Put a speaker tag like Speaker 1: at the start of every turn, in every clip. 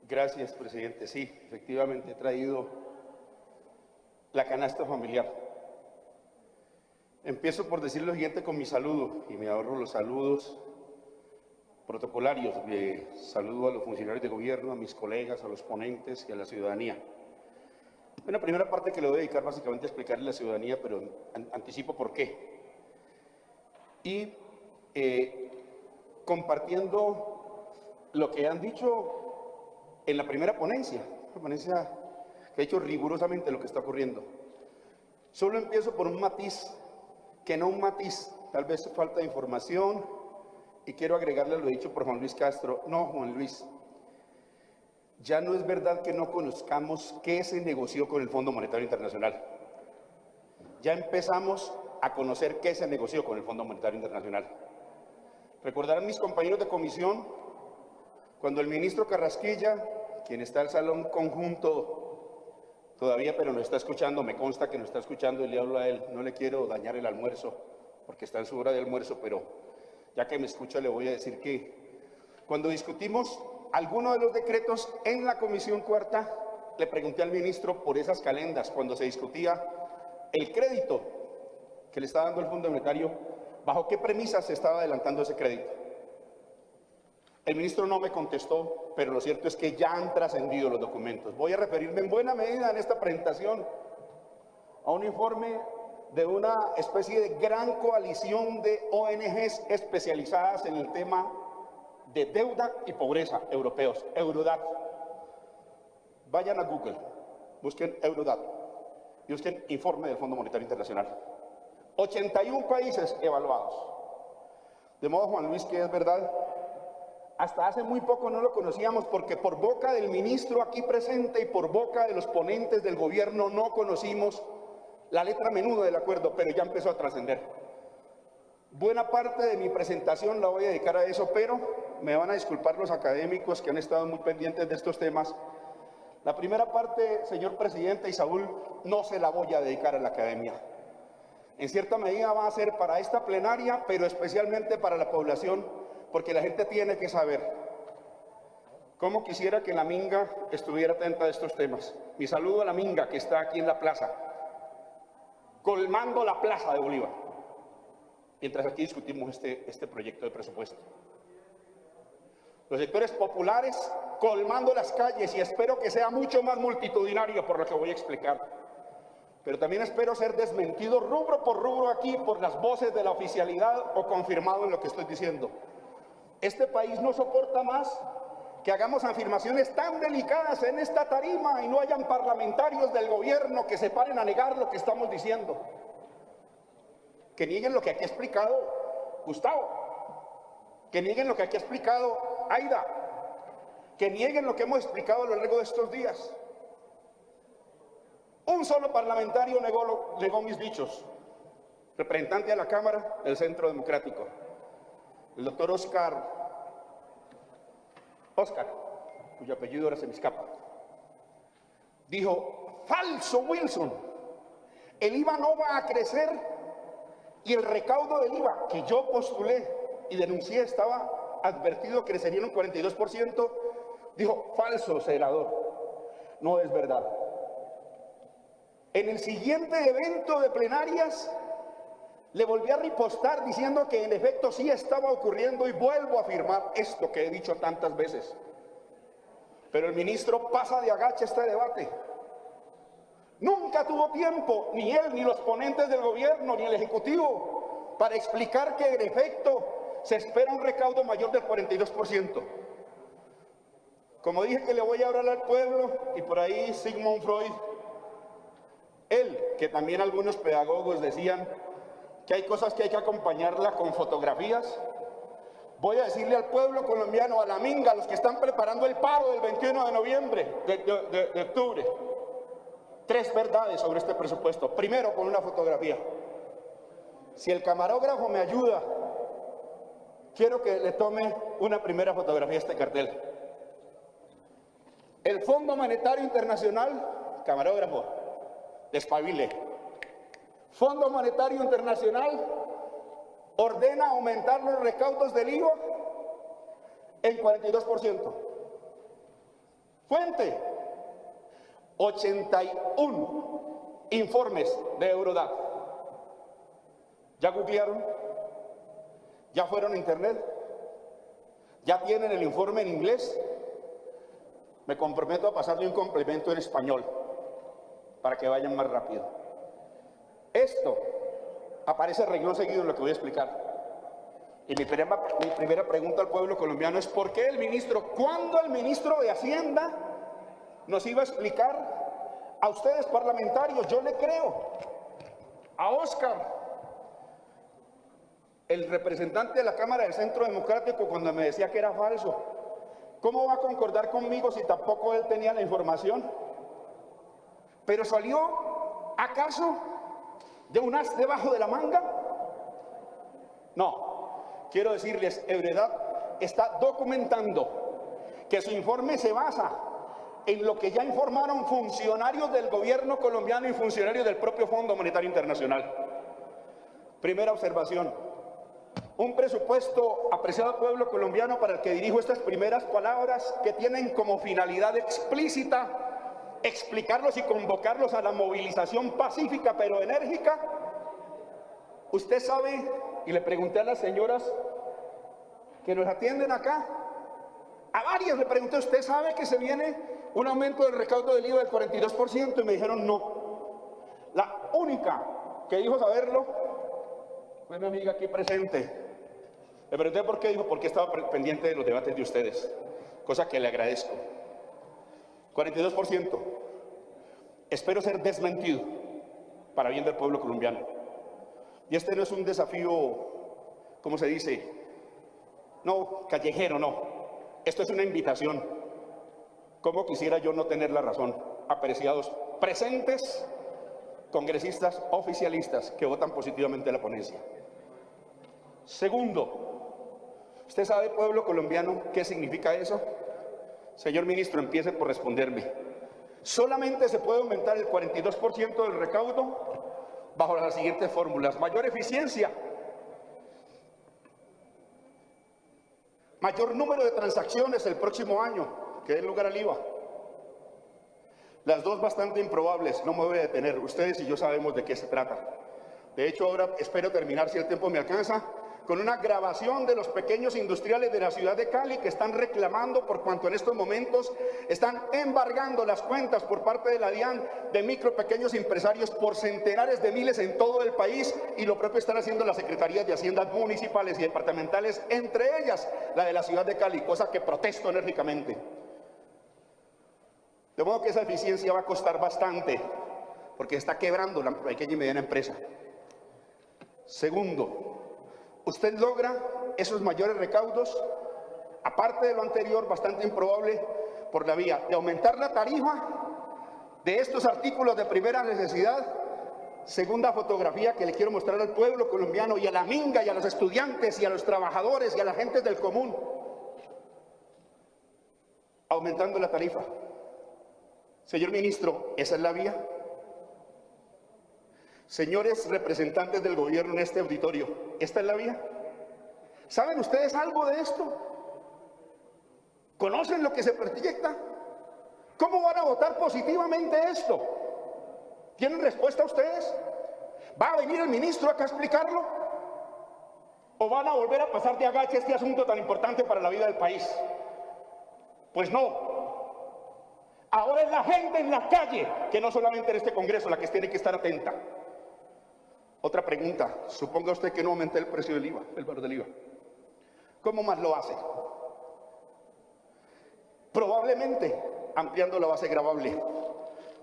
Speaker 1: Gracias, presidente. Sí, efectivamente he traído la canasta familiar. Empiezo por decir lo siguiente con mi saludo, y me ahorro los saludos protocolarios. Saludo a los funcionarios de gobierno, a mis colegas, a los ponentes y a la ciudadanía. Una primera parte que le voy a dedicar básicamente a explicarle a la ciudadanía, pero anticipo por qué. Y compartiendo lo que han dicho en la primera ponencia, una ponencia que ha dicho rigurosamente lo que está ocurriendo. Solo empiezo por un matiz, que no un matiz, tal vez falta de información, y quiero agregarle lo dicho por Juan Luis Castro. No, Juan Luis, ya no es verdad que no conozcamos qué se negoció con el Fondo Monetario Internacional. Ya empezamos a conocer qué se negoció con el Fondo Monetario Internacional. Recordarán mis compañeros de comisión cuando el ministro Carrasquilla, quien está al salón conjunto todavía, pero nos está escuchando, me consta que nos está escuchando y le hablo a él, no le quiero dañar el almuerzo, porque está en su hora de almuerzo, pero ya que me escucha le voy a decir que cuando discutimos alguno de los decretos en la Comisión Cuarta, le pregunté al ministro por esas calendas, cuando se discutía el crédito que le está dando el Fondo Monetario, bajo qué premisas se estaba adelantando ese crédito. El ministro no me contestó, pero lo cierto es que ya han trascendido los documentos. Voy a referirme en buena medida en esta presentación a un informe de una especie de gran coalición de ONGs especializadas en el tema de deuda y pobreza europeos, Eurodat. Vayan a Google, busquen Eurodat y busquen informe del Fondo Monetario Internacional. 81 países evaluados. De modo, Juan Luis, que es verdad, hasta hace muy poco no lo conocíamos porque por boca del ministro aquí presente y por boca de los ponentes del gobierno no conocimos la letra menuda del acuerdo, pero ya empezó a trascender. Buena parte de mi presentación la voy a dedicar a eso, pero me van a disculpar los académicos que han estado muy pendientes de estos temas. La primera parte, señor presidente y Saúl, no se la voy a dedicar a la academia. En cierta medida va a ser para esta plenaria, pero especialmente para la población, porque la gente tiene que saber. Cómo quisiera que la Minga estuviera atenta a estos temas. Mi saludo a la Minga, que está aquí en la plaza, colmando la plaza de Bolívar, mientras aquí discutimos este proyecto de presupuesto. Los sectores populares colmando las calles, y espero que sea mucho más multitudinario por lo que voy a explicar. Pero también espero ser desmentido rubro por rubro aquí por las voces de la oficialidad o confirmado en lo que estoy diciendo. Este país no soporta más que hagamos afirmaciones tan delicadas en esta tarima y no hayan parlamentarios del gobierno que se paren a negar lo que estamos diciendo. Que nieguen lo que aquí ha explicado Gustavo, que nieguen lo que aquí ha explicado Aida, que nieguen lo que hemos explicado a lo largo de estos días. Un solo parlamentario negó mis dichos, representante de la Cámara del Centro Democrático, el doctor Oscar, cuyo apellido ahora se me escapa, dijo: falso, Wilson, el IVA no va a crecer y el recaudo del IVA que yo postulé y denuncié estaba advertido que crecería en un 42%, dijo: falso, senador, no es verdad. En el siguiente evento de plenarias le volví a ripostar diciendo que en efecto sí estaba ocurriendo y vuelvo a afirmar esto que he dicho tantas veces. Pero el ministro pasa de agache este debate. Nunca tuvo tiempo, ni él, ni los ponentes del gobierno, ni el Ejecutivo, para explicar que en efecto se espera un recaudo mayor del 42%. Como dije que le voy a hablar al pueblo, y por ahí Sigmund Freud, él, que también algunos pedagogos decían que hay cosas que hay que acompañarla con fotografías, voy a decirle al pueblo colombiano, a la Minga, a los que están preparando el paro del 21 de noviembre, de octubre, 3 verdades sobre este presupuesto. Primero, con una fotografía. Si el camarógrafo me ayuda, quiero que le tome una primera fotografía a este cartel. El Fondo Monetario Internacional, camarógrafo, despabile. Fondo Monetario Internacional ordena aumentar los recaudos del IVA en 42%. Fuente, 81 informes de Eurodac. ¿Ya googlearon? ¿Ya fueron a internet? ¿Ya tienen el informe en inglés? Me comprometo a pasarle un complemento en español para que vayan más rápido. Esto aparece renglón seguido en lo que voy a explicar. Y mi primera pregunta al pueblo colombiano es: ¿por qué el ministro, cuándo el ministro de Hacienda nos iba a explicar a ustedes parlamentarios? Yo le creo a Oscar, el representante de la Cámara del Centro Democrático, cuando me decía que era falso. ¿Cómo va a concordar conmigo si tampoco él tenía la información? Pero salió, ¿acaso, de un as debajo de la manga? No. Quiero decirles, Eurodac está documentando que su informe se basa en lo que ya informaron funcionarios del gobierno colombiano y funcionarios del propio Fondo Monetario Internacional. Primera observación: un presupuesto, apreciado pueblo colombiano, para el que dirijo estas primeras palabras, que tienen como finalidad explícita explicarlos y convocarlos a la movilización pacífica pero enérgica. Usted sabe, y le pregunté a las señoras que nos atienden acá, a varias le pregunté: ¿usted sabe que se viene un aumento del recaudo del IVA del 42%? Y me dijeron no. La única que dijo saberlo fue mi amiga aquí presente. Le pregunté por qué, dijo: porque estaba pendiente de los debates de ustedes, cosa que le agradezco. 42%. Espero ser desmentido para bien del pueblo colombiano. Y este no es un desafío, ¿cómo se dice? No, callejero, no. Esto es una invitación. ¿Cómo quisiera yo no tener la razón? Apreciados presentes, congresistas oficialistas que votan positivamente la ponencia. Segundo, ¿usted sabe, pueblo colombiano, qué significa eso? Señor ministro, empiece por responderme. Solamente se puede aumentar el 42% del recaudo bajo las siguientes fórmulas: mayor eficiencia, mayor número de transacciones el próximo año que dé lugar al IVA. Las dos bastante improbables, no me voy a detener, ustedes y yo sabemos de qué se trata. De hecho, ahora espero terminar, si el tiempo me alcanza, con una grabación de los pequeños industriales de la ciudad de Cali que están reclamando, por cuanto en estos momentos están embargando las cuentas por parte de la DIAN de micro pequeños empresarios por centenares de miles en todo el país, y lo propio están haciendo las secretarías de Haciendas municipales y departamentales, entre ellas la de la ciudad de Cali, cosa que protesto enérgicamente. De modo que esa eficiencia va a costar bastante, porque está quebrando la pequeña y mediana empresa. Segundo, usted logra esos mayores recaudos, aparte de lo anterior, bastante improbable, por la vía de aumentar la tarifa de estos artículos de primera necesidad. Segunda fotografía que le quiero mostrar al pueblo colombiano y a la minga y a los estudiantes y a los trabajadores y a la gente del común. Aumentando la tarifa. Señor ministro, ¿esa es la vía? Señores representantes del gobierno en este auditorio, ¿esta es la vía? ¿Saben ustedes algo de esto? ¿Conocen lo que se proyecta? ¿Cómo van a votar positivamente esto? ¿Tienen respuesta ustedes? ¿Va a venir el ministro acá a explicarlo? ¿O van a volver a pasar de agache este asunto tan importante para la vida del país? Pues no. Ahora es la gente en la calle, que no solamente en este Congreso, la que tiene que estar atenta. Otra pregunta: suponga usted que no aumente el precio del IVA, el valor del IVA. ¿Cómo más lo hace? Probablemente ampliando la base gravable.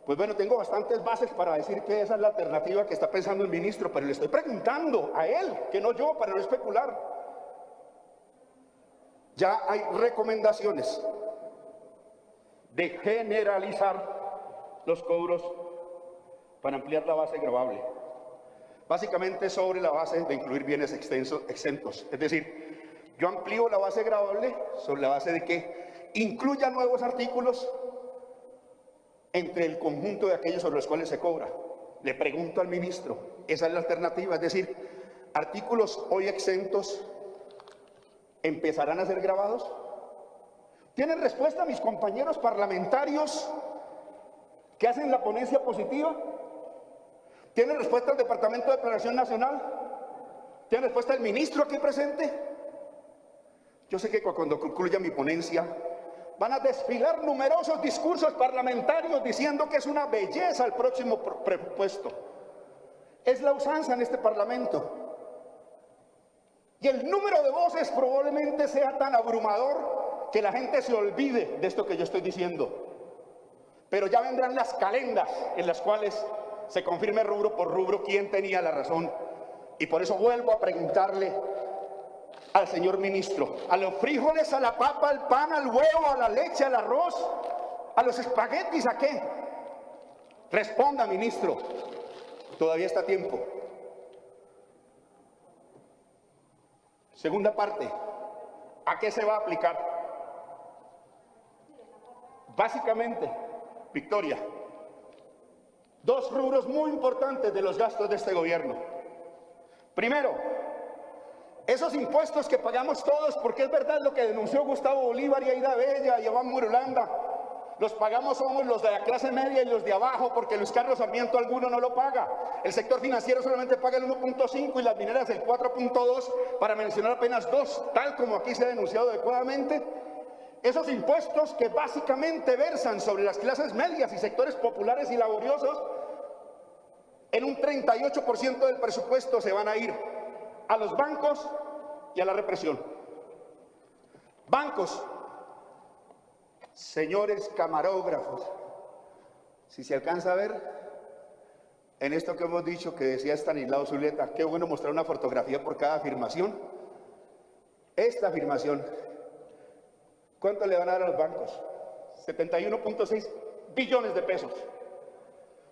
Speaker 1: Pues bueno, tengo bastantes bases para decir que esa es la alternativa que está pensando el ministro, pero le estoy preguntando a él, que no yo, para no especular. Ya hay recomendaciones de generalizar los cobros para ampliar la base gravable. Básicamente sobre la base de incluir bienes exentos. Es decir, yo amplío la base gravable sobre la base de que incluya nuevos artículos entre el conjunto de aquellos sobre los cuales se cobra. Le pregunto al ministro, ¿esa es la alternativa? Es decir, artículos hoy exentos empezarán a ser gravados. ¿Tienen respuesta mis compañeros parlamentarios que hacen la ponencia positiva? ¿Tiene respuesta el Departamento de Planeación Nacional? ¿Tiene respuesta el ministro aquí presente? Yo sé que cuando concluya mi ponencia van a desfilar numerosos discursos parlamentarios diciendo que es una belleza el próximo presupuesto. Es la usanza en este Parlamento. Y el número de voces probablemente sea tan abrumador que la gente se olvide de esto que yo estoy diciendo. Pero ya vendrán las calendas en las cuales se confirme rubro por rubro quién tenía la razón. Y por eso vuelvo a preguntarle al señor ministro: a los frijoles, a la papa, al pan, al huevo, a la leche, al arroz, a los espaguetis, ¿a qué? Responda, ministro. Todavía está a tiempo. Segunda parte, ¿a qué se va a aplicar? Básicamente, Victoria, dos rubros muy importantes de los gastos de este gobierno. Primero, esos impuestos que pagamos todos, porque es verdad lo que denunció Gustavo Bolívar y Aida Bella y Iván Murulanda, los pagamos somos los de la clase media y los de abajo, porque Luis Carlos Sarmiento alguno no lo paga. El sector financiero solamente paga el 1.5 y las mineras el 4.2, para mencionar apenas dos, tal como aquí se ha denunciado adecuadamente. Esos impuestos que básicamente versan sobre las clases medias y sectores populares y laboriosos, en un 38% del presupuesto se van a ir a los bancos y a la represión. Bancos. Señores camarógrafos, si se alcanza a ver en esto que hemos dicho que decía Estanislao Zuleta, qué bueno mostrar una fotografía por cada afirmación. Esta afirmación, ¿cuánto le van a dar a los bancos? 71.6 billones de pesos.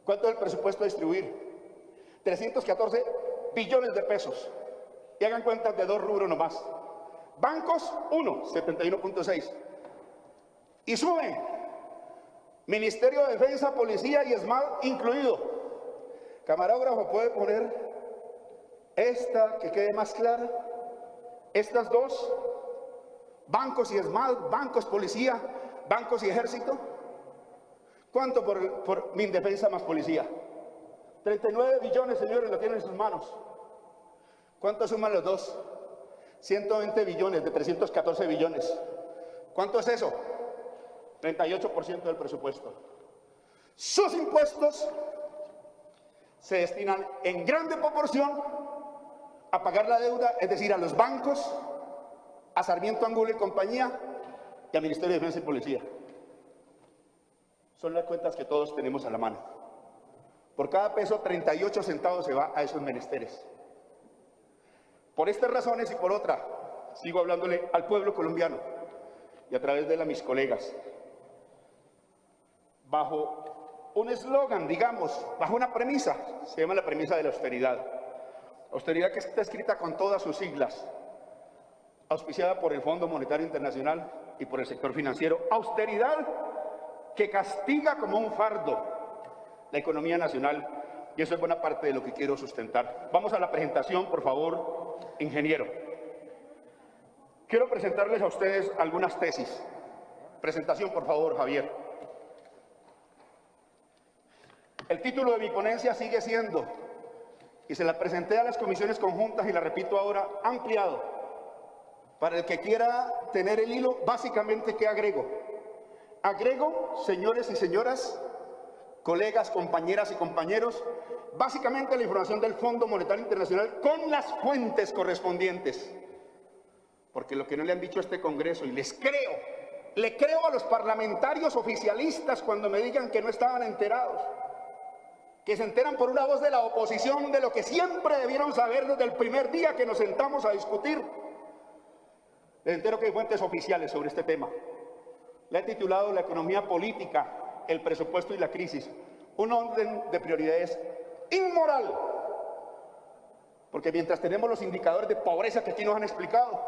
Speaker 1: ¿Cuánto es el presupuesto a distribuir? 314 billones de pesos. Y hagan cuentas de dos rubros nomás. Bancos, 71.6. Y sube Ministerio de Defensa, Policía y ESMAD incluido. Camarógrafo, ¿puede poner esta que quede más clara? Estas dos, bancos y ESMAD, bancos, policía, bancos y ejército. ¿Cuánto por Mindefensa más policía? 39 billones, señores, lo tienen en sus manos. ¿Cuánto suman los dos? 120 billones de 314 billones. ¿Cuánto es eso? 38% del presupuesto. Sus impuestos se destinan en grande proporción a pagar la deuda, es decir, a los bancos, a Sarmiento Angulo y compañía y al Ministerio de Defensa y Policía. Son las cuentas que todos tenemos a la mano. Por cada peso, 38 centavos se va a esos menesteres. Por estas razones y por otra, sigo hablándole al pueblo colombiano y a través de mis colegas. Bajo un eslogan, digamos, bajo una premisa, se llama la premisa de la austeridad. Austeridad que está escrita con todas sus siglas, auspiciada por el Fondo Monetario Internacional y por el sector financiero. Austeridad que castiga como un fardo la economía nacional, y eso es buena parte de lo que quiero sustentar. Vamos a la presentación, por favor, ingeniero. Quiero presentarles a ustedes algunas tesis. Presentación, por favor, Javier. El título de mi ponencia sigue siendo, y se la presenté a las comisiones conjuntas y la repito ahora, ampliado. Para el que quiera tener el hilo, básicamente, ¿qué agrego? Agrego, señores y señoras, colegas, compañeras y compañeros, básicamente la información del Fondo Monetario Internacional con las fuentes correspondientes. Porque lo que no le han dicho a este Congreso, y le creo a los parlamentarios oficialistas cuando me digan que no estaban enterados, que se enteran por una voz de la oposición de lo que siempre debieron saber desde el primer día que nos sentamos a discutir. Les entero que hay fuentes oficiales sobre este tema. Le he titulado La economía política, el presupuesto y la crisis. Un orden de prioridades inmoral. Porque mientras tenemos los indicadores de pobreza que aquí nos han explicado,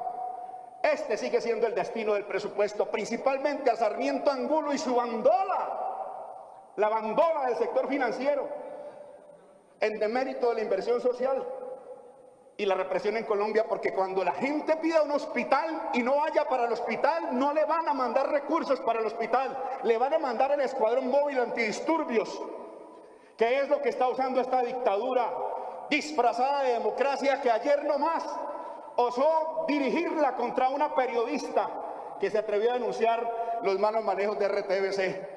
Speaker 1: este sigue siendo el destino del presupuesto, principalmente a Sarmiento Angulo y su bandola, la bandola del sector financiero, en demérito de la inversión social. y la represión en Colombia, porque cuando la gente pida un hospital y no vaya para el hospital, no le van a mandar recursos para el hospital, le van a mandar el escuadrón móvil antidisturbios, que es lo que está usando esta dictadura disfrazada de democracia, que ayer nomás osó dirigirla contra una periodista que se atrevió a denunciar los malos manejos de RTBC.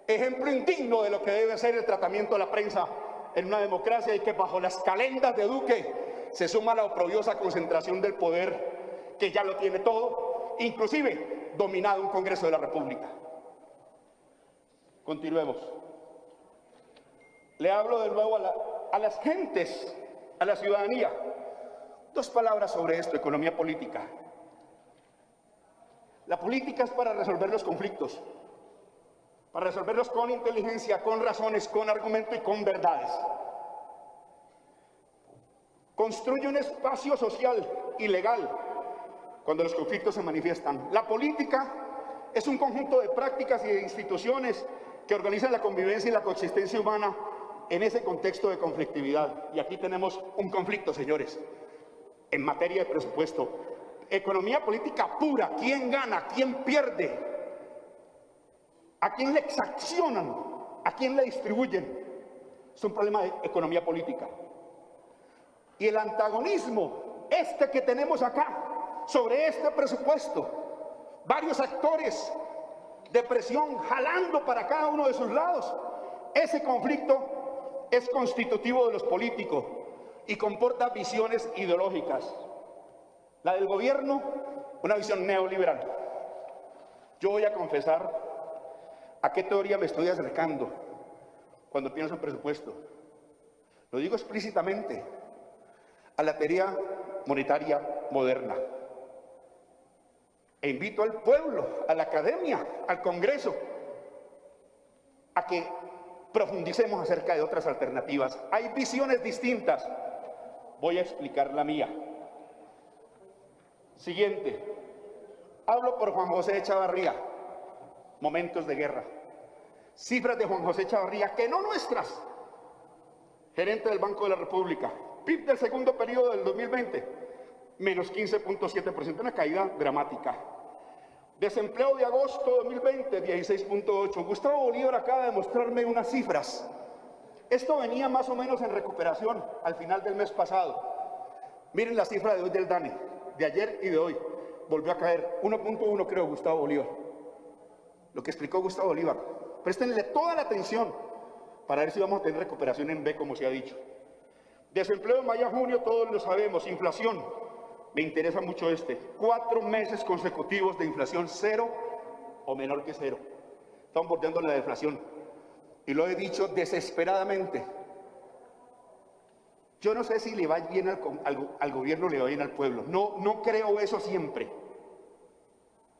Speaker 1: Ejemplo indigno de lo que debe ser el tratamiento de la prensa en una democracia, y que bajo las calendas de Duque se suma la oprobiosa concentración del poder, que ya lo tiene todo, inclusive dominado un Congreso de la República. Continuemos. Le hablo de nuevo a las gentes, a la ciudadanía. Dos palabras sobre esto: economía política. La política es para resolver los conflictos, para resolverlos con inteligencia, con razones, con argumento y con verdades. Construye un espacio social y legal cuando los conflictos se manifiestan. La política es un conjunto de prácticas y de instituciones que organizan la convivencia y la coexistencia humana en ese contexto de conflictividad. Y aquí tenemos un conflicto, señores, en materia de presupuesto. Economía política pura: ¿quién gana? ¿Quién pierde? ¿A quién le exaccionan? ¿A quién le distribuyen? Es un problema de economía política. Y el antagonismo, que tenemos acá, sobre este presupuesto, varios actores de presión jalando para cada uno de sus lados, ese conflicto es constitutivo de los políticos y comporta visiones ideológicas. La del gobierno, una visión neoliberal. Yo voy a confesar a qué teoría me estoy acercando cuando pienso en presupuesto. Lo digo explícitamente: a la teoría monetaria moderna. E invito al pueblo, a la academia, al Congreso, a que profundicemos acerca de otras alternativas. Hay visiones distintas. Voy a explicar la mía. Siguiente. Hablo por Juan José Echavarría. Momentos de guerra. Cifras de Juan José Echavarría, que no nuestras. Gerente del Banco de la República. PIB del segundo periodo del 2020, menos 15.7%, una caída dramática. Desempleo de agosto 2020, 16.8%. Gustavo Bolívar acaba de mostrarme unas cifras. Esto venía más o menos en recuperación al final del mes pasado. Miren la cifra de hoy del DANE, de ayer y de hoy. Volvió a caer 1.1, creo, Gustavo Bolívar. Lo que explicó Gustavo Bolívar. Préstenle toda la atención para ver si vamos a tener recuperación en B, como se ha dicho. Desempleo de mayo a junio, todos lo sabemos. Inflación, me interesa mucho 4 meses consecutivos de inflación cero o menor que cero. Estamos bordeando la deflación. Y lo he dicho desesperadamente. Yo no sé si le va bien al gobierno o le va bien al pueblo. No creo eso siempre.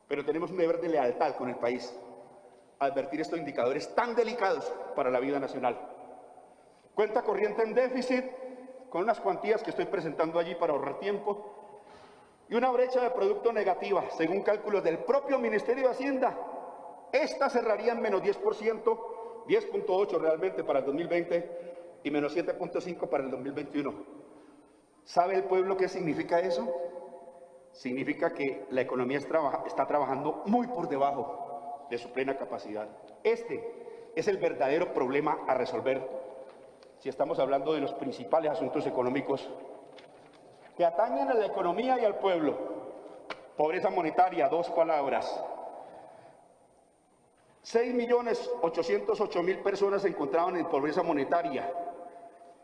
Speaker 1: Pero tenemos un deber de lealtad con el país. Advertir estos indicadores tan delicados para la vida nacional. Cuenta corriente en déficit, con unas cuantías que estoy presentando allí para ahorrar tiempo, y una brecha de producto negativa, según cálculos del propio Ministerio de Hacienda. Esta cerraría en menos 10%, 10.8 realmente para el 2020 y menos 7.5 para el 2021. ¿Sabe el pueblo qué significa eso? Significa que la economía está trabajando muy por debajo de su plena capacidad. Este es el verdadero problema a resolver si estamos hablando de los principales asuntos económicos que atañen a la economía y al pueblo. Pobreza monetaria, 2 palabras. 6.808.000 personas se encontraban en pobreza monetaria.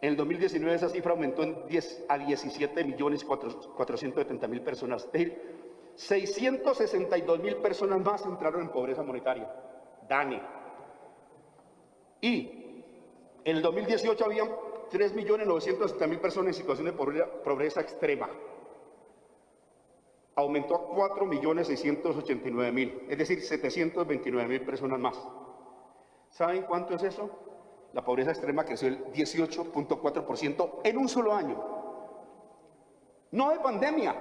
Speaker 1: En el 2019 esa cifra aumentó a 17.470.000 personas. Es decir, 662.000 personas más entraron en pobreza monetaria. DANE. Y en el 2018 había 3.960.000 personas en situación de pobreza extrema. Aumentó a 4.689.000, es decir, 729.000 personas más. ¿Saben cuánto es eso? La pobreza extrema creció el 18.4% en un solo año. No de pandemia,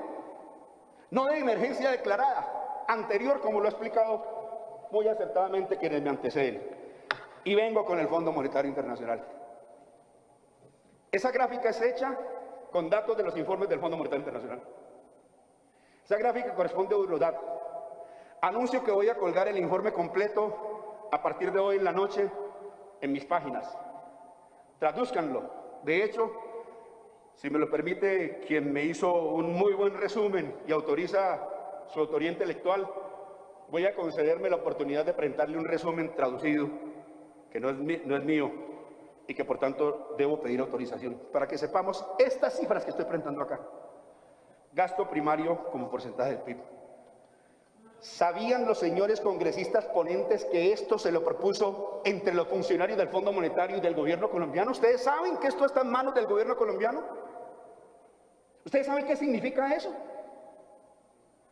Speaker 1: no de emergencia declarada, anterior, como lo ha explicado muy acertadamente quienes me anteceden. Y vengo con el Fondo Monetario Internacional. Esa gráfica es hecha con datos de los informes del Fondo Monetario Internacional. Esa gráfica corresponde a Eurodat. Anuncio que voy a colgar el informe completo a partir de hoy en la noche en mis páginas. Tradúzcanlo. De hecho, si me lo permite quien me hizo un muy buen resumen y autoriza su autoría intelectual, voy a concederme la oportunidad de presentarle un resumen traducido, que no es mío, y que por tanto debo pedir autorización, para que sepamos estas cifras que estoy presentando acá. Gasto primario como porcentaje del PIB. ¿Sabían los señores congresistas ponentes que esto se lo propuso entre los funcionarios del Fondo Monetario y del gobierno colombiano? ¿Ustedes saben que esto está en manos del gobierno colombiano? ¿Ustedes saben qué significa eso?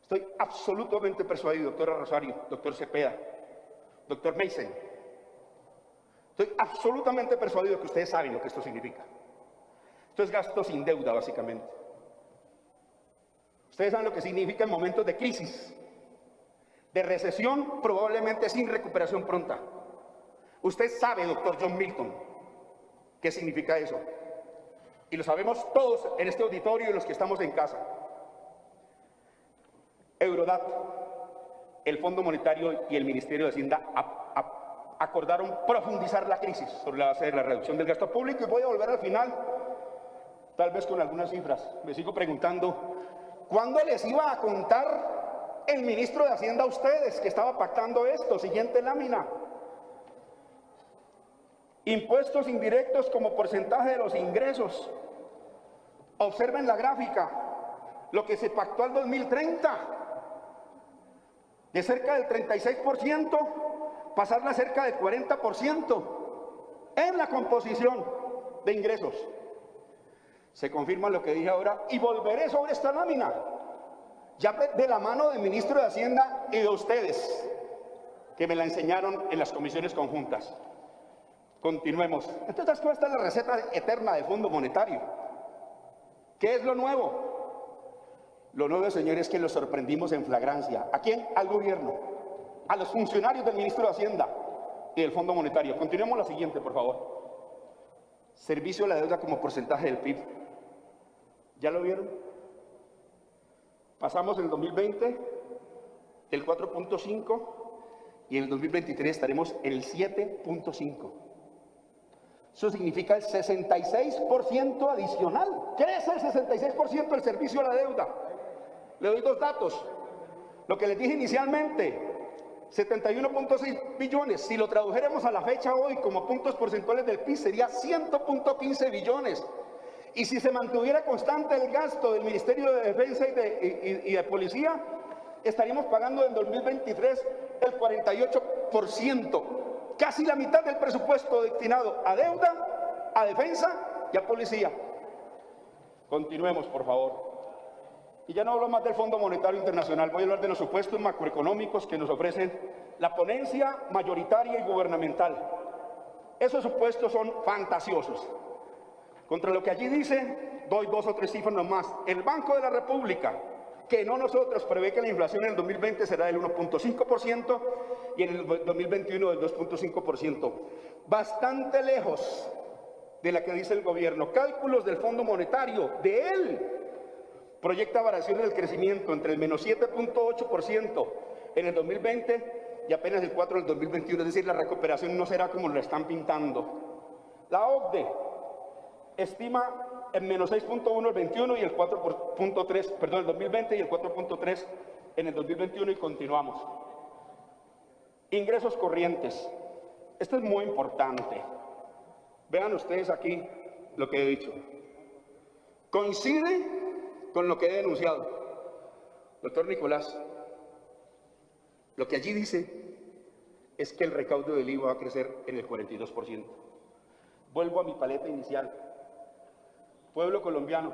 Speaker 1: Estoy absolutamente persuadido, doctora Rosario, doctor Cepeda, doctor Meisen. Estoy absolutamente persuadido que ustedes saben lo que esto significa. Esto es gasto sin deuda, básicamente. Ustedes saben lo que significa en momentos de crisis, de recesión, probablemente sin recuperación pronta. Usted sabe, doctor John Milton, qué significa eso. Y lo sabemos todos en este auditorio y los que estamos en casa. Eurodat, el Fondo Monetario y el Ministerio de Hacienda acordaron profundizar la crisis sobre la base de la reducción del gasto público. Y voy a volver al final, tal vez con algunas cifras. Me sigo preguntando, ¿cuándo les iba a contar el ministro de Hacienda a ustedes que estaba pactando esto? Siguiente lámina. Impuestos indirectos como porcentaje de los ingresos. Observen la gráfica, lo que se pactó al 2030, de cerca del 36%, pasarla a cerca del 40% en la composición de ingresos. Se confirma lo que dije ahora y volveré sobre esta lámina, ya de la mano del ministro de Hacienda y de ustedes, que me la enseñaron en las comisiones conjuntas. Continuemos. Entonces, esta es la receta eterna del Fondo Monetario. ¿Qué es lo nuevo? Lo nuevo, señores, es que los sorprendimos en flagrancia. ¿A quién? Al gobierno, a los funcionarios del Ministro de Hacienda y del Fondo Monetario. Continuemos la siguiente, por favor. Servicio a la deuda como porcentaje del PIB. ¿Ya lo vieron? Pasamos en el 2020 del 4.5 y en el 2023 estaremos en el 7.5. Eso significa el 66% adicional. Crece el 66% el servicio a la deuda. Le doy dos datos. Lo que les dije inicialmente, 71.6 billones. Si lo tradujéramos a la fecha hoy como puntos porcentuales del PIB, sería 100.15 billones. Y si se mantuviera constante el gasto del Ministerio de Defensa y de Policía, estaríamos pagando en 2023 el 48%. Casi la mitad del presupuesto destinado a deuda, a defensa y a policía. Continuemos, por favor. Y ya no hablo más del Fondo Monetario Internacional, voy a hablar de los supuestos macroeconómicos que nos ofrecen la ponencia mayoritaria y gubernamental. Esos supuestos son fantasiosos. Contra lo que allí dice, doy dos o tres cifras nomás. El Banco de la República, que no nosotros, prevé que la inflación en el 2020 será del 1.5% y en el 2021 del 2.5%. Bastante lejos de la que dice el gobierno. Cálculos del Fondo Monetario, de él, proyecta variaciones del crecimiento entre el menos 7.8% en el 2020 y apenas el 4% en el 2021. Es decir, la recuperación no será como lo están pintando. La OCDE estima en menos 6.1 el 21 y el 4.3, perdón, el 2020 y el 4.3 en el 2021 y continuamos. Ingresos corrientes. Esto es muy importante. Vean ustedes aquí lo que he dicho. Coincide con lo que he denunciado. Doctor Nicolás, lo que allí dice es que el recaudo del IVA va a crecer en el 42%. Vuelvo a mi paleta inicial. Pueblo colombiano,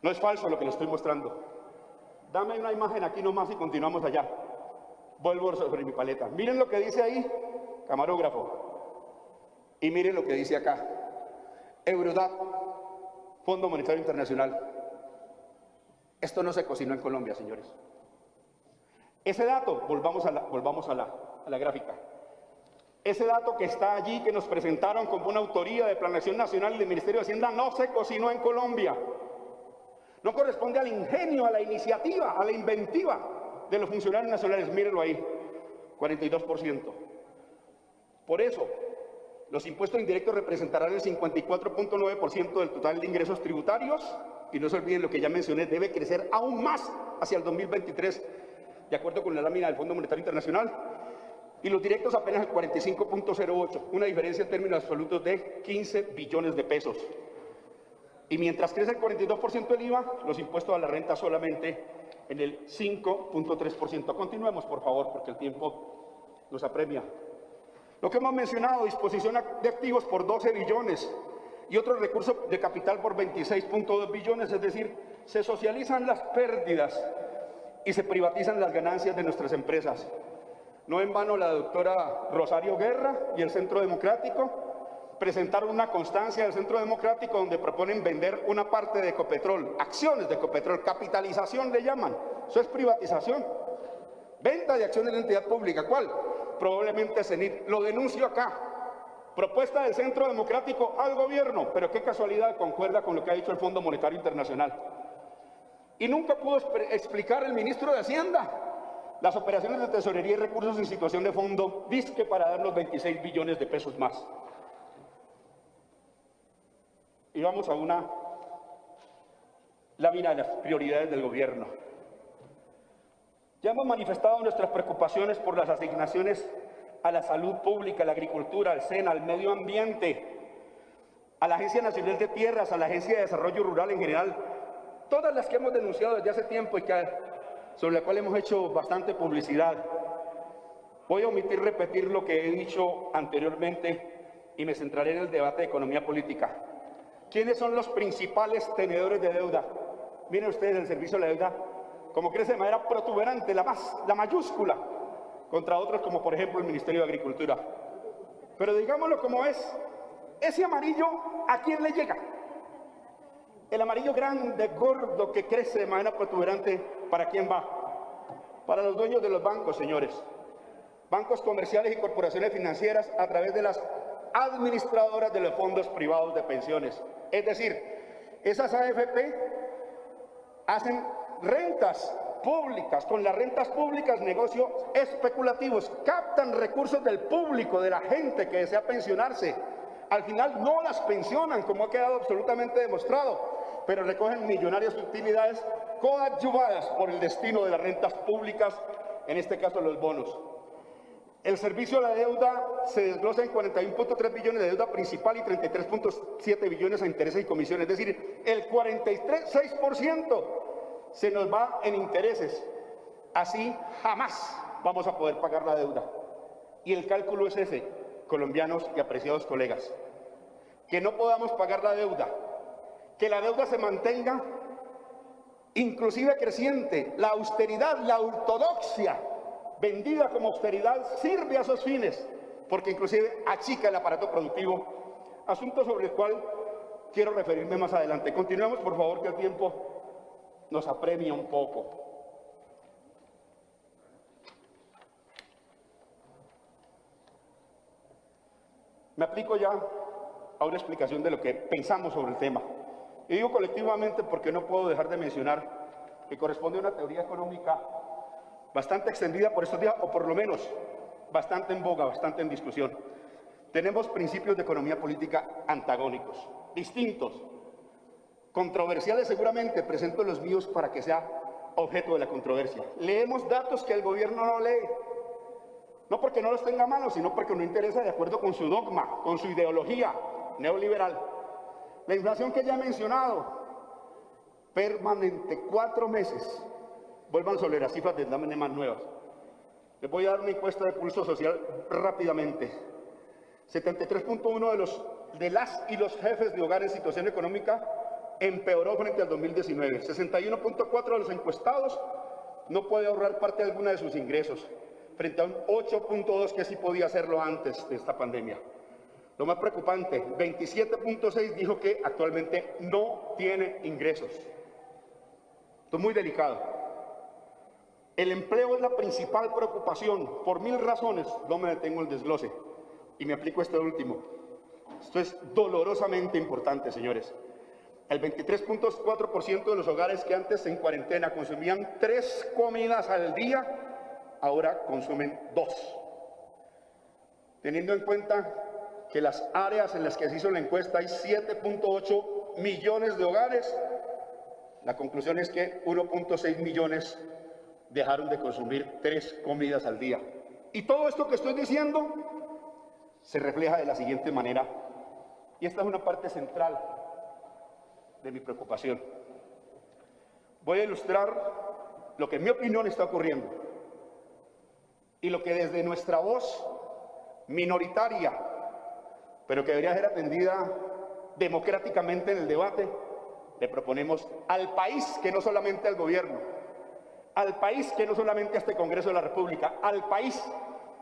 Speaker 1: no es falso lo que les estoy mostrando. Dame una imagen aquí nomás y continuamos allá. Vuelvo sobre mi paleta. Miren lo que dice ahí, camarógrafo. Y miren lo que dice acá. Eurodat, Fondo Monetario Internacional. Esto no se cocinó en Colombia, señores. Ese dato, volvamos a la gráfica. Ese dato que está allí, que nos presentaron como una autoría de Planeación Nacional y del Ministerio de Hacienda, no se cocinó en Colombia. No corresponde al ingenio, a la iniciativa, a la inventiva de los funcionarios nacionales. Mírenlo ahí, 42%. Por eso, los impuestos indirectos representarán el 54.9% del total de ingresos tributarios, y no se olviden lo que ya mencioné, debe crecer aún más hacia el 2023, de acuerdo con la lámina del Fondo Monetario Internacional, y los directos apenas el 45.08, una diferencia en términos absolutos de 15 billones de pesos. Y mientras crece el 42% del IVA, los impuestos a la renta solamente en el 5.3%. Continuemos, por favor, porque el tiempo nos apremia. Lo que hemos mencionado, disposición de activos por 12 billones y otros recursos de capital por 26.2 billones, es decir, se socializan las pérdidas y se privatizan las ganancias de nuestras empresas. No en vano la doctora Rosario Guerra y el Centro Democrático presentaron una constancia del Centro Democrático donde proponen vender una parte de Ecopetrol, acciones de Ecopetrol, capitalización le llaman, eso es privatización. Venta de acciones de la entidad pública, ¿cuál? Probablemente CENIT, lo denuncio acá. Propuesta del Centro Democrático al gobierno, pero qué casualidad, concuerda con lo que ha dicho el Fondo Monetario Internacional. Y nunca pudo explicar el ministro de Hacienda las operaciones de tesorería y recursos en situación de fondo, disque para darnos 26 billones de pesos más. Y vamos a una lámina de las prioridades del gobierno. Ya hemos manifestado nuestras preocupaciones por las asignaciones a la salud pública, a la agricultura, al SENA, al medio ambiente, a la Agencia Nacional de Tierras, a la Agencia de Desarrollo Rural en general, todas las que hemos denunciado desde hace tiempo y sobre las cuales hemos hecho bastante publicidad. Voy a omitir repetir lo que he dicho anteriormente y me centraré en el debate de economía política. ¿Quiénes son los principales tenedores de deuda? Miren ustedes el servicio de la deuda, como crece de manera protuberante, la mayúscula, contra otros como por ejemplo el Ministerio de Agricultura. Pero digámoslo como es, ese amarillo, ¿a quién le llega? El amarillo grande, gordo, que crece de manera protuberante, ¿para quién va? Para los dueños de los bancos, señores. Bancos comerciales y corporaciones financieras a través de las administradoras de los fondos privados de pensiones. Es decir, esas AFP hacen rentas públicas, con las rentas públicas negocios especulativos, captan recursos del público, de la gente que desea pensionarse. Al final no las pensionan, como ha quedado absolutamente demostrado, pero recogen millonarias utilidades coadyuvadas por el destino de las rentas públicas, en este caso los bonos. El servicio de la deuda se desglosa en 41.3 billones de deuda principal y 33.7 billones a intereses y comisiones, es decir, el 46% se nos va en intereses. Así jamás vamos a poder pagar la deuda. Y el cálculo es ese, colombianos y apreciados colegas, que no podamos pagar la deuda, que la deuda se mantenga inclusive creciente, la austeridad, la ortodoxia, vendida como austeridad, sirve a esos fines, porque inclusive achica el aparato productivo, asunto sobre el cual quiero referirme más adelante. Continuemos, por favor, que el tiempo nos apremia un poco. Me aplico ya a una explicación de lo que pensamos sobre el tema. Y digo colectivamente porque no puedo dejar de mencionar que corresponde a una teoría económica bastante extendida por estos días, o por lo menos bastante en boga, bastante en discusión. Tenemos principios de economía política antagónicos, distintos, controversiales seguramente. Presento los míos para que sea objeto de la controversia. Leemos datos que el gobierno no lee, no porque no los tenga a mano, sino porque no interesa de acuerdo con su dogma, con su ideología neoliberal. La inflación que ya he mencionado, permanente, 4 meses. Vuelvan sobre las cifras de dámenme más nuevas. Les voy a dar una encuesta de pulso social rápidamente. 73.1 de las y los jefes de hogar en situación económica empeoró frente al 2019. 61.4 de los encuestados no puede ahorrar parte alguna de sus ingresos, frente a un 8.2 que sí podía hacerlo antes de esta pandemia. Lo más preocupante, 27.6 dijo que actualmente no tiene ingresos. Esto es muy delicado. El empleo es la principal preocupación, por 1000 razones, no me detengo en el desglose. Y me aplico este último. Esto es dolorosamente importante, señores. El 23.4% de los hogares que antes en cuarentena consumían 3 comidas al día, ahora consumen 2. Teniendo en cuenta que las áreas en las que se hizo la encuesta hay 7.8 millones de hogares, la conclusión es que 1.6 millones dejaron de consumir 3 comidas al día. Y todo esto que estoy diciendo se refleja de la siguiente manera, y esta es una parte central de mi preocupación. Voy a ilustrar lo que en mi opinión está ocurriendo y lo que desde nuestra voz minoritaria, pero que debería ser atendida democráticamente en el debate, le proponemos al país, que no solamente al gobierno, al país, que no solamente a este Congreso de la República, al país,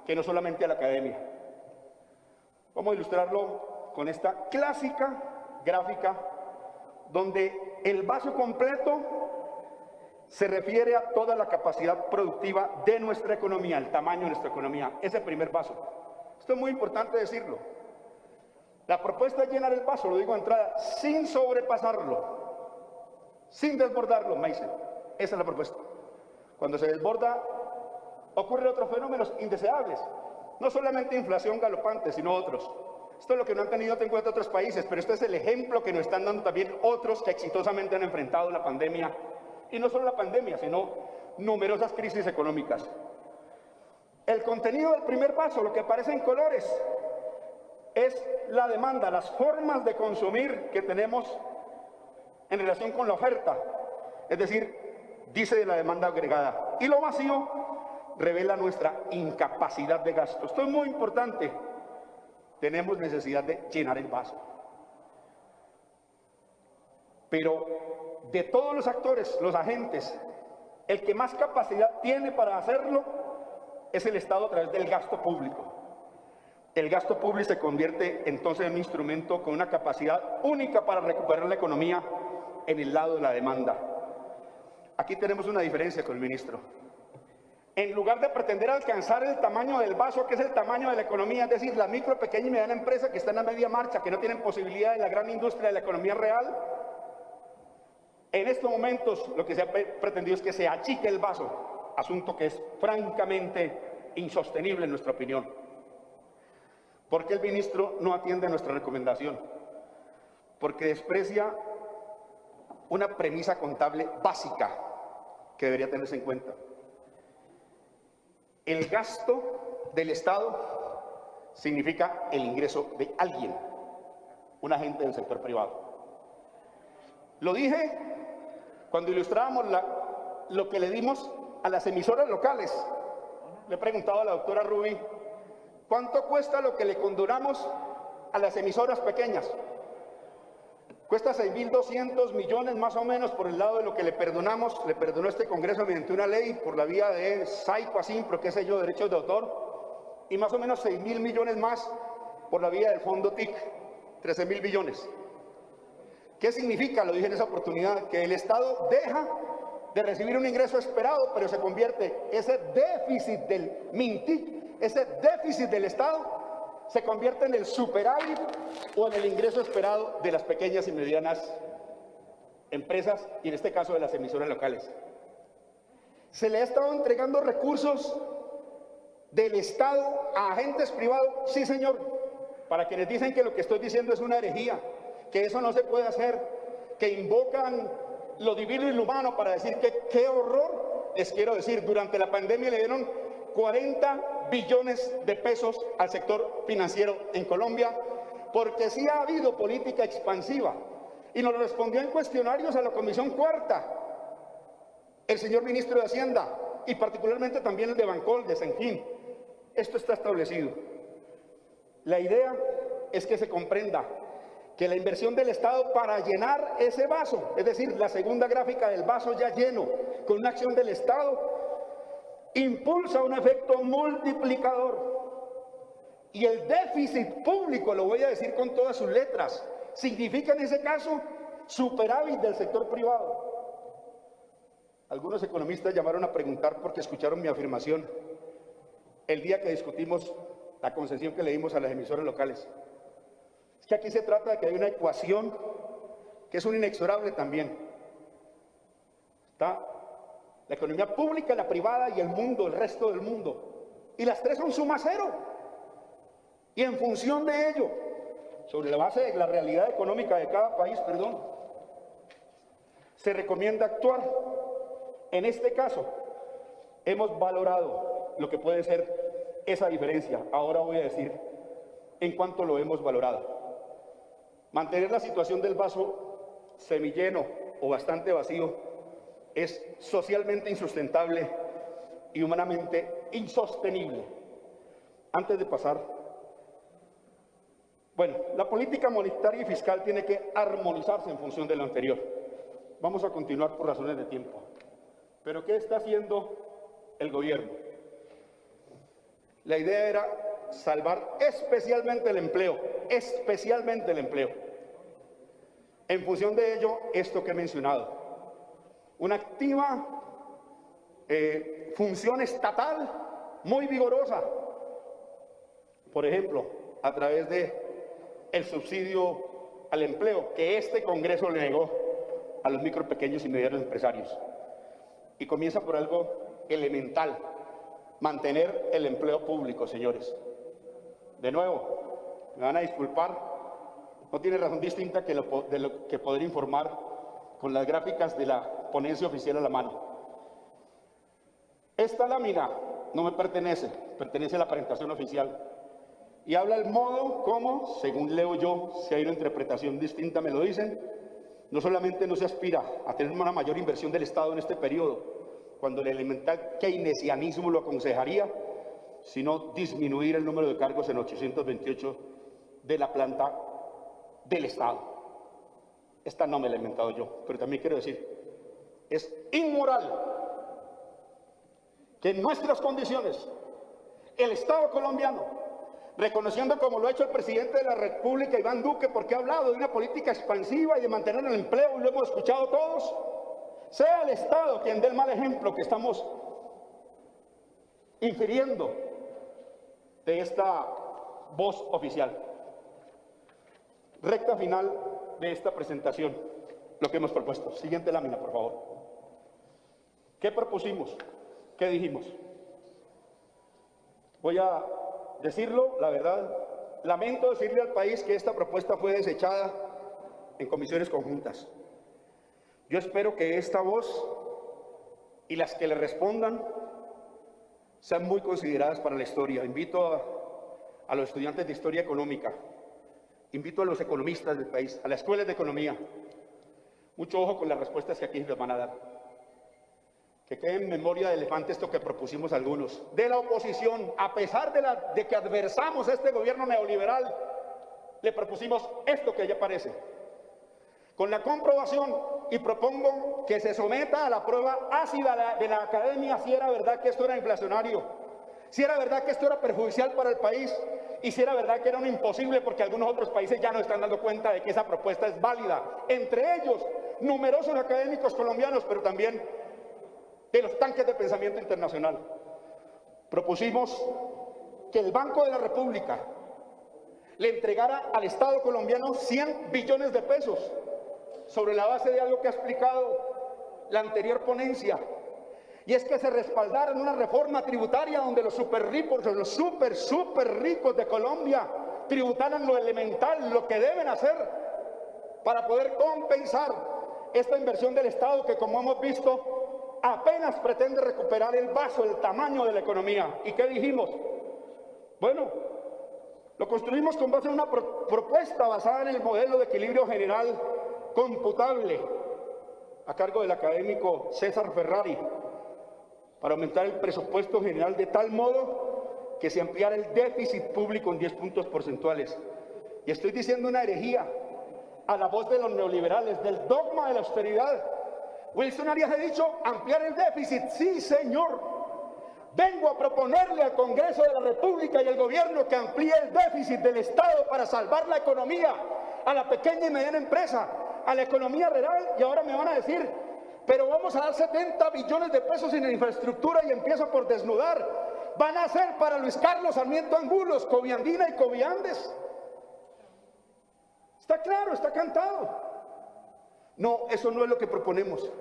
Speaker 1: que no solamente a la academia. Vamos a ilustrarlo con esta clásica gráfica donde el vaso completo se refiere a toda la capacidad productiva de nuestra economía, el tamaño de nuestra economía, ese primer vaso. Esto es muy importante decirlo. La propuesta es llenar el vaso, lo digo de entrada, sin sobrepasarlo, sin desbordarlo, me dicen. Esa es la propuesta. Cuando se desborda, ocurren otros fenómenos indeseables. No solamente inflación galopante, sino otros. Esto es lo que no han tenido en cuenta otros países, pero este es el ejemplo que nos están dando también otros que exitosamente han enfrentado la pandemia. Y no solo la pandemia, sino numerosas crisis económicas. El contenido del primer vaso, lo que aparece en colores, es la demanda, las formas de consumir que tenemos en relación con la oferta. Es decir, dice de la demanda agregada. Y lo vacío revela nuestra incapacidad de gasto. Esto es muy importante. Tenemos necesidad de llenar el vaso. Pero de todos los actores, los agentes, el que más capacidad tiene para hacerlo es el Estado a través del gasto público. El gasto público se convierte entonces en un instrumento con una capacidad única para recuperar la economía en el lado de la demanda. Aquí tenemos una diferencia con el ministro. En lugar de pretender alcanzar el tamaño del vaso, que es el tamaño de la economía, es decir, la micro, pequeña y mediana empresa que están a media marcha, que no tienen posibilidad de la gran industria de la economía real, en estos momentos lo que se ha pretendido es que se achique el vaso, asunto que es francamente insostenible en nuestra opinión. ¿Por qué el ministro no atiende nuestra recomendación? Porque desprecia una premisa contable básica que debería tenerse en cuenta. El gasto del Estado significa el ingreso de alguien, un agente del sector privado. Lo dije cuando ilustrábamos lo que le dimos a las emisoras locales. Le he preguntado a la doctora Rubí, ¿cuánto cuesta lo que le condonamos a las emisoras pequeñas? Cuesta 6.200 millones más o menos por el lado de lo que le perdonamos, le perdonó este Congreso mediante una ley por la vía de SAICO, ASIMPRO, qué sé yo, derechos de autor, y más o menos 6.000 millones más por la vía del fondo TIC, 13.000 billones. ¿Qué significa? Lo dije en esa oportunidad, que el Estado deja de recibir un ingreso esperado, pero se convierte ese déficit del MINTIC, ese déficit del Estado, se convierte en el superávit o en el ingreso esperado de las pequeñas y medianas empresas y en este caso de las emisoras locales. Se le ha estado entregando recursos del Estado a agentes privados, sí señor, para quienes dicen que lo que estoy diciendo es una herejía, que eso no se puede hacer, que invocan lo divino y lo humano para decir que qué horror. Les quiero decir, durante la pandemia le dieron 40 billones de pesos al sector financiero en Colombia, porque sí ha habido política expansiva. Y nos respondió en cuestionarios a la Comisión Cuarta el señor ministro de Hacienda, y particularmente también el de Bancol, de Senquín. Esto está establecido. La idea es que se comprenda que la inversión del Estado para llenar ese vaso, es decir, la segunda gráfica del vaso ya lleno, con una acción del Estado, impulsa un efecto multiplicador. Y el déficit público, lo voy a decir con todas sus letras, significa en ese caso superávit del sector privado. Algunos economistas llamaron a preguntar porque escucharon mi afirmación el día que discutimos la concesión que le dimos a las emisoras locales. Es que aquí se trata de que hay una ecuación que es un inexorable también. Está la economía pública, la privada y el mundo, el resto del mundo. Y las tres son suma cero. Y en función de ello, sobre la base de la realidad económica de cada país, se recomienda actuar. En este caso, hemos valorado lo que puede ser esa diferencia. Ahora voy a decir en cuánto lo hemos valorado. Mantener la situación del vaso semilleno o bastante vacío es socialmente insustentable y humanamente insostenible. Antes de pasar, bueno, la política monetaria y fiscal tiene que armonizarse en función de lo anterior. Vamos a continuar por razones de tiempo. Pero ¿qué está haciendo el gobierno? La idea era salvar especialmente el empleo, En función de ello, esto que he mencionado, una activa función estatal muy vigorosa, por ejemplo, a través de el subsidio al empleo que este Congreso le negó a los micro, pequeños y medianos empresarios. Y comienza por algo elemental: mantener el empleo público, señores. De nuevo, me van a disculpar, no tiene razón distinta de lo que poder informar con las gráficas de la ponencia oficial a la mano. Esta lámina no me pertenece, pertenece a la presentación oficial. Y habla el modo como, según leo yo, si hay una interpretación distinta me lo dicen, no solamente no se aspira a tener una mayor inversión del Estado en este periodo, cuando el elemental keynesianismo lo aconsejaría, sino disminuir el número de cargos en 828 de la planta del Estado. Esta no me la he inventado yo, pero también quiero decir, es inmoral que en nuestras condiciones el Estado colombiano, reconociendo como lo ha hecho el presidente de la República, Iván Duque, porque ha hablado de una política expansiva y de mantener el empleo, y lo hemos escuchado todos, sea el Estado quien dé el mal ejemplo que estamos infiriendo de esta voz oficial. Recta final de esta presentación, lo que hemos propuesto. Siguiente lámina, por favor. ¿Qué propusimos? ¿Qué dijimos? Voy a decirlo, la verdad, lamento decirle al país que esta propuesta fue desechada en comisiones conjuntas. Yo espero que esta voz y las que le respondan sean muy consideradas para la historia. Invito a los estudiantes de Historia Económica, invito a los economistas del país, a las escuelas de economía, mucho ojo con las respuestas que aquí les van a dar. Que quede en memoria de elefante esto que propusimos algunos, de la oposición, a pesar de que adversamos a este gobierno neoliberal, le propusimos esto que ya aparece. Con la comprobación, y propongo que se someta a la prueba ácida de la academia si era verdad que esto era inflacionario, si era verdad que esto era perjudicial para el país, y si era verdad que era un imposible, porque algunos otros países ya no están dando cuenta de que esa propuesta es válida. Entre ellos, numerosos académicos colombianos, pero también de los tanques de pensamiento internacional. Propusimos que el Banco de la República le entregara al Estado colombiano 100 billones de pesos, sobre la base de algo que ha explicado la anterior ponencia, y es que se respaldara en una reforma tributaria donde los super ricos, los super ricos de Colombia tributaran lo elemental, lo que deben hacer para poder compensar esta inversión del Estado que, como hemos visto, apenas pretende recuperar el vaso, el tamaño de la economía. ¿Y qué dijimos? Bueno, lo construimos con base en una propuesta basada en el modelo de equilibrio general computable a cargo del académico César Ferrari, para aumentar el presupuesto general de tal modo que se ampliara el déficit público en 10 puntos porcentuales. Y estoy diciendo una herejía a la voz de los neoliberales, del dogma de la austeridad. Wilson Arias ha dicho ampliar el déficit. Sí, señor. Vengo a proponerle al Congreso de la República y al gobierno que amplíe el déficit del Estado para salvar la economía, a la pequeña y mediana empresa, a la economía real. Y ahora me van a decir, pero vamos a dar 70 billones de pesos en infraestructura, y empiezo por desnudar van a ser para Luis Carlos Sarmiento Angulos, Coviandina y Coviandes. Está claro, está cantado. No, eso no es lo que proponemos.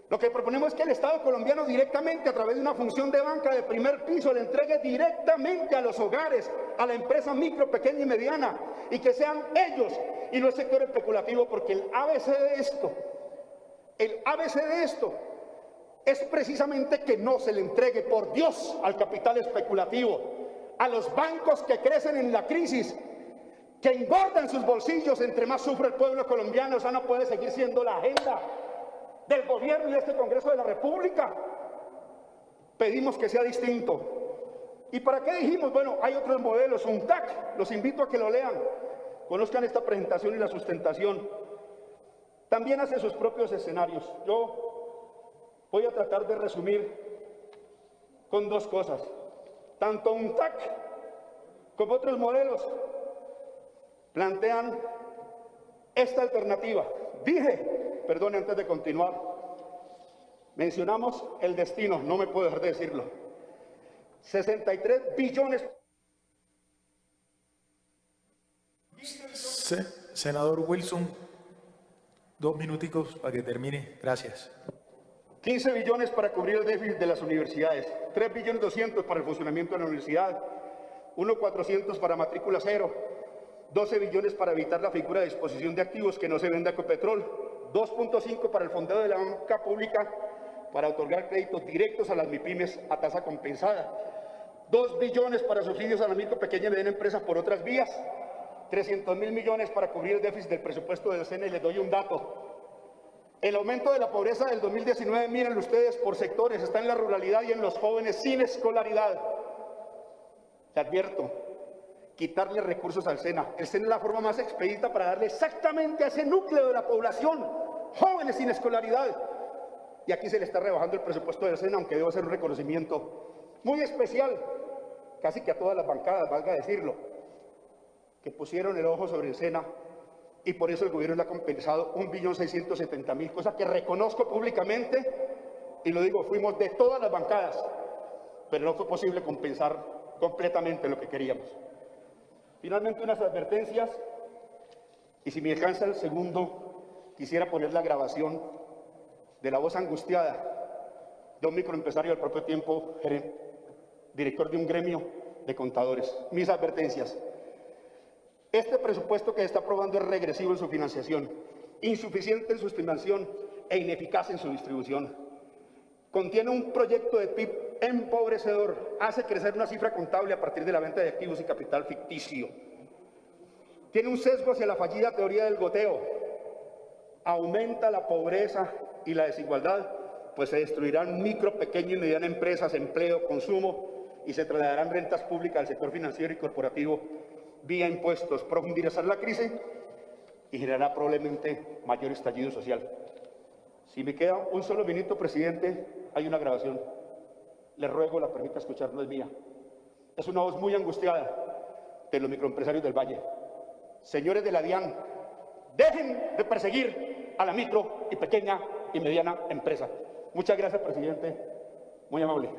Speaker 1: Lo que proponemos es que el Estado colombiano directamente, a través de una función de banca de primer piso, le entregue directamente a los hogares, a la empresa micro, pequeña y mediana, y que sean ellos y no el sector especulativo, porque el ABC de esto es precisamente que no se le entregue, por Dios, al capital especulativo, a los bancos que crecen en la crisis, que engordan sus bolsillos entre más sufre el pueblo colombiano. Esa no puede seguir siendo la agenda del gobierno y de este Congreso de la República. Pedimos que sea distinto. ¿Y para qué dijimos? Bueno, hay otros modelos, UNTAC, los invito a que lo lean, conozcan esta presentación y la sustentación. También hace sus propios escenarios. Yo voy a tratar de resumir con dos cosas. Tanto UNTAC como otros modelos plantean esta alternativa. Perdone, antes de continuar, mencionamos el destino, no me puedo dejar de decirlo. 63 billones.
Speaker 2: Senador Wilson, 2 minuticos para que termine. Gracias.
Speaker 1: 15 billones para cubrir el déficit de las universidades, 3 billones 200 para el funcionamiento de la universidad, 1.400 para matrícula cero, 12 billones para evitar la figura de disposición de activos que no se venda con petróleo, 2.5 para el fondeo de la banca pública para otorgar créditos directos a las MIPYMES a tasa compensada, 2 billones para subsidios a la micro, pequeña y mediana empresa por otras vías, 300.000 millones para cubrir el déficit del presupuesto del SENA. Y les doy un dato: el aumento de la pobreza del 2019, miren ustedes por sectores, está en la ruralidad y en los jóvenes sin escolaridad. Te advierto, quitarle recursos al SENA. El SENA es la forma más expedita para darle exactamente a ese núcleo de la población, jóvenes sin escolaridad. Y aquí se le está rebajando el presupuesto del SENA, aunque debo hacer un reconocimiento muy especial, casi que a todas las bancadas, valga decirlo, que pusieron el ojo sobre el SENA, y por eso el gobierno le ha compensado 1.670.000, cosa que reconozco públicamente, y lo digo, fuimos de todas las bancadas, pero no fue posible compensar completamente lo que queríamos. Finalmente, unas advertencias, y si me alcanza el segundo, quisiera poner la grabación de la voz angustiada de un microempresario al propio tiempo director de un gremio de contadores. Mis advertencias: este presupuesto que se está aprobando es regresivo en su financiación, insuficiente en su estimación e ineficaz en su distribución. Contiene un proyecto de PIB empobrecedor, hace crecer una cifra contable a partir de la venta de activos y capital ficticio. Tiene un sesgo hacia la fallida teoría del goteo, aumenta la pobreza y la desigualdad, pues se destruirán micro, pequeña y mediana empresas, empleo, consumo, y se trasladarán rentas públicas al sector financiero y corporativo vía impuestos. Profundizar la crisis y generará probablemente mayor estallido social. Si me queda un solo minuto, presidente, hay una grabación. Le ruego la permita escuchar, no es mía. Es una voz muy angustiada de los microempresarios del Valle. Señores de la DIAN, dejen de perseguir a la micro y pequeña y mediana empresa. Muchas gracias, presidente. Muy amable.